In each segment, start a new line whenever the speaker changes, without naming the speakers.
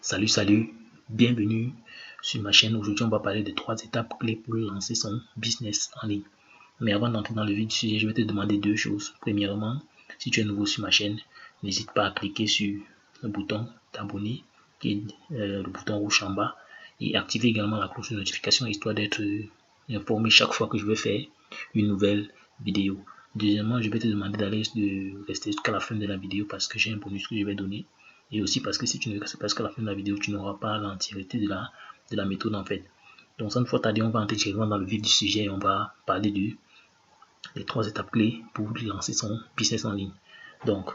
Salut, bienvenue sur ma chaîne. Aujourd'hui, on va parler de 3 étapes clés pour lancer son business en ligne. Mais avant d'entrer dans le vif du sujet, je vais te demander 2 choses. Premièrement, si tu es nouveau sur ma chaîne, n'hésite pas à cliquer sur le bouton t'abonner, qui est le bouton rouge en bas, et activer également la cloche de notification histoire d'être informé chaque fois que je vais faire une nouvelle vidéo. Deuxièmement, je vais te demander de rester jusqu'à la fin de la vidéo parce que j'ai un bonus que je vais donner. Et aussi parce que si tu ne restes pas jusqu'à la fin de la vidéo, tu n'auras pas l'entièreté de la méthode en fait. Donc sans une fois tarder, on va entrer directement dans le vif du sujet et on va parler des 3 étapes clés pour lancer son business en ligne. Donc,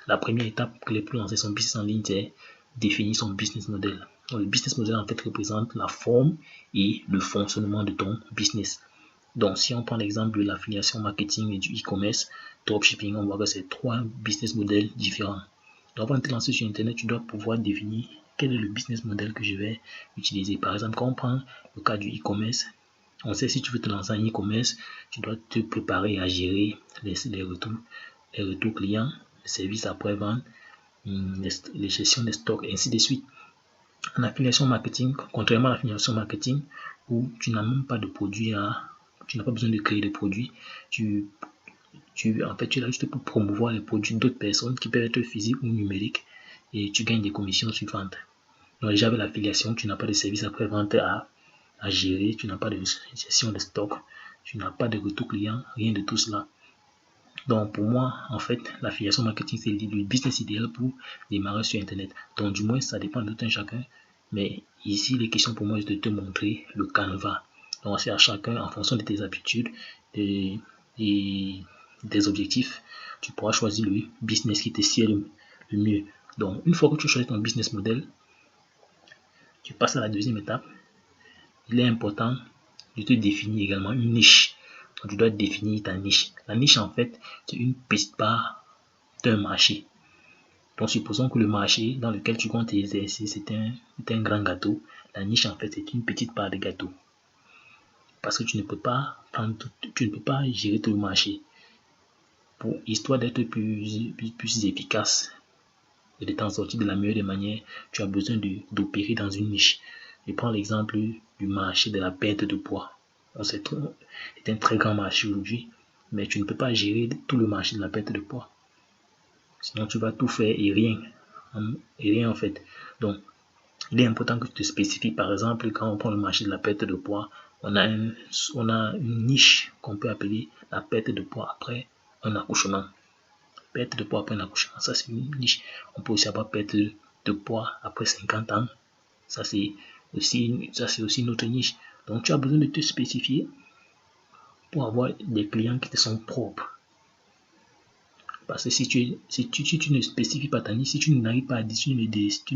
la première étape clé pour lancer son business en ligne, c'est définir son business model. Donc, le business model en fait représente la forme et le fonctionnement de ton business. Donc, si on prend l'exemple de l'affiliation marketing et du e-commerce, dropshipping, on voit que c'est 3 business models différents. Donc, avant de te lancer sur Internet, tu dois pouvoir définir quel est le business model que je vais utiliser. Par exemple, quand on prend le cas du e-commerce, on sait si tu veux te lancer en e-commerce, tu dois te préparer à gérer les retours clients, les services après-vente, les gestions des stocks, et ainsi de suite. En affiliation marketing, contrairement à l'affiliation marketing, où tu n'as même pas de produit tu n'as pas besoin de créer de produits, en fait, tu es là juste pour promouvoir les produits d'autres personnes qui peuvent être physiques ou numériques et tu gagnes des commissions sur vente. Donc déjà avec l'affiliation, tu n'as pas de service après-vente à gérer, tu n'as pas de gestion de stock, tu n'as pas de retour client, rien de tout cela. Donc pour moi, en fait, l'affiliation marketing, c'est le business idéal pour démarrer sur Internet. Donc du moins, ça dépend de tout un chacun. Mais ici, les questions pour moi, c'est de te montrer le canevas. Donc c'est à chacun, en fonction de tes habitudes et des objectifs, tu pourras choisir le business qui te sied le mieux. Donc une fois que tu choisis ton business model, tu passes à la deuxième étape. Il est important de te définir également une niche. Donc, tu dois définir ta niche. La niche, en fait, c'est une petite part d'un marché. Donc, supposons que le marché dans lequel tu comptes exercer, c'est un grand gâteau. La niche, en fait, c'est une petite part de gâteau. Parce que tu ne peux pas gérer tout le marché. Histoire d'être plus efficace et de t'en sortir de la meilleure des manières, tu as besoin d'opérer dans une niche. Je prends l'exemple du marché de la perte de poids. C'est un très grand marché aujourd'hui, mais tu ne peux pas gérer tout le marché de la perte de poids. Sinon, tu vas tout faire et rien en fait. Donc, il est important que tu te spécifies. Par exemple, quand on prend le marché de la perte de poids, on a une niche qu'on peut appeler la perte de poids après un accouchement. Perte de poids après un accouchement, ça c'est une niche. On peut aussi avoir perte de poids après 50 ans. Ça c'est aussi une autre niche. Donc tu as besoin de te spécifier pour avoir des clients qui te sont propres. Parce que si tu ne spécifies pas ta niche, si tu n'arrives pas à dire, tu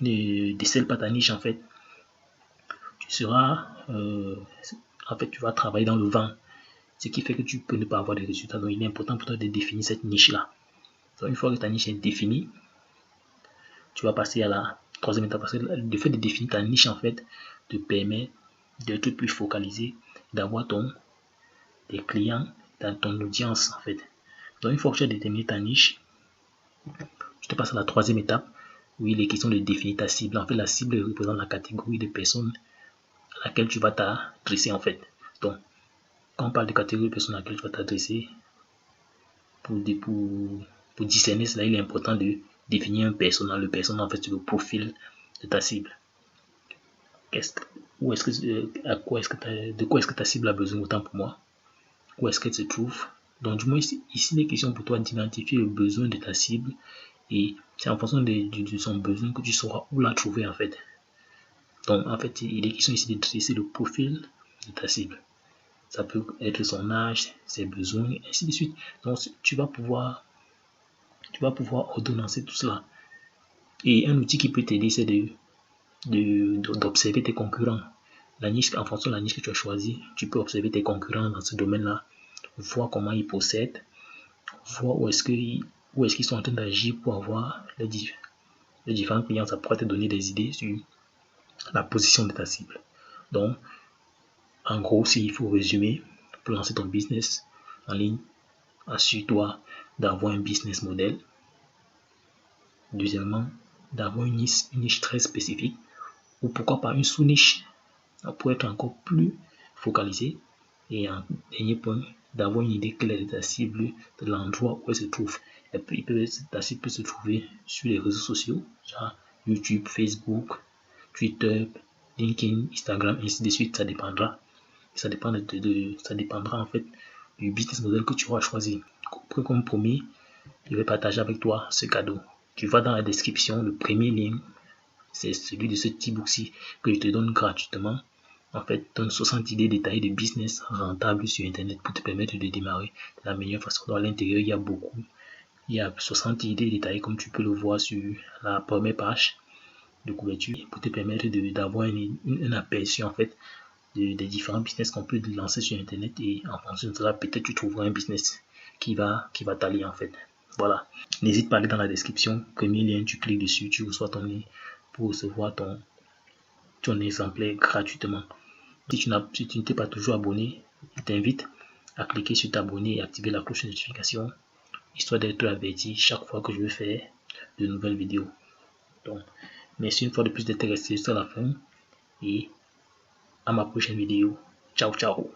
ne décèles pas ta niche en fait, tu seras en fait tu vas travailler dans le vent. Ce qui fait que tu peux ne pas avoir de résultats. Donc il est important pour toi de définir cette niche là. Donc une fois que ta niche est définie, tu vas passer à la troisième étape parce que le fait de définir ta niche en fait te permet d'être plus focalisé, d'avoir tes clients dans ton audience en fait. Donc une fois que tu as déterminé ta niche, tu te passes à la troisième étape où il est question de définir ta cible. En fait, la cible représente la catégorie de personnes à laquelle tu vas t'adresser en fait. Donc quand on parle de catégorie de personnes à laquelle tu vas t'adresser, pour discerner cela, il est important de définir un persona. Le persona en fait c'est le profil de ta cible. De quoi est-ce que ta cible a besoin autant pour moi? Où est-ce qu'elle se trouve? Donc du moins ici il est question pour toi d'identifier le besoin de ta cible et c'est en fonction de son besoin que tu sauras où la trouver en fait. Donc en fait il est question ici de dresser le profil de ta cible. Ça peut être son âge, ses besoins, ainsi de suite. Donc tu vas pouvoir ordonnancer tout cela. Et un outil qui peut t'aider, c'est d'observer tes concurrents. En fonction de la niche que tu as choisie, tu peux observer tes concurrents dans ce domaine-là, voir comment ils procèdent, voir où est-ce qu'ils sont en train d'agir pour avoir les différents clients. Ça pourra te donner des idées sur la position de ta cible. Donc, en gros, s'il faut résumer, pour lancer ton business en ligne, assure-toi d'avoir un business model. Deuxièmement, d'avoir une niche très spécifique, ou pourquoi pas une sous-niche pour être encore plus focalisé. Et en dernier point, d'avoir une idée claire de ta cible, de l'endroit où elle se trouve. Ta cible peut se trouver sur les réseaux sociaux, genre YouTube, Facebook, Twitter, LinkedIn, Instagram, ainsi de suite. Ça dépendra. Ça dépendra en fait du business model que tu auras choisi. Comme premier, je vais partager avec toi ce cadeau. Tu vas dans la description, le premier lien, c'est celui de ce petit book-ci que je te donne gratuitement. En fait, donne 60 idées détaillées de business rentables sur Internet pour te permettre de démarrer de la meilleure façon. Dans l'intérieur, il y a 60 idées détaillées comme tu peux le voir sur la première page de couverture pour te permettre d'avoir un aperçu en fait des différents business qu'on peut lancer sur Internet, et en fonction de cela, peut-être tu trouveras un business qui va t'allier en fait. Voilà. N'hésite pas à aller dans la description. Premier lien, tu cliques dessus, tu reçois ton lien pour recevoir ton exemplaire gratuitement. Si tu ne t'es pas toujours abonné, je t'invite à cliquer sur t'abonner et activer la cloche de notification, histoire d'être averti chaque fois que je vais faire de nouvelles vidéos. Donc, merci une fois de plus d'être resté jusqu'à la fin et à ma prochaine vidéo. Ciao, ciao.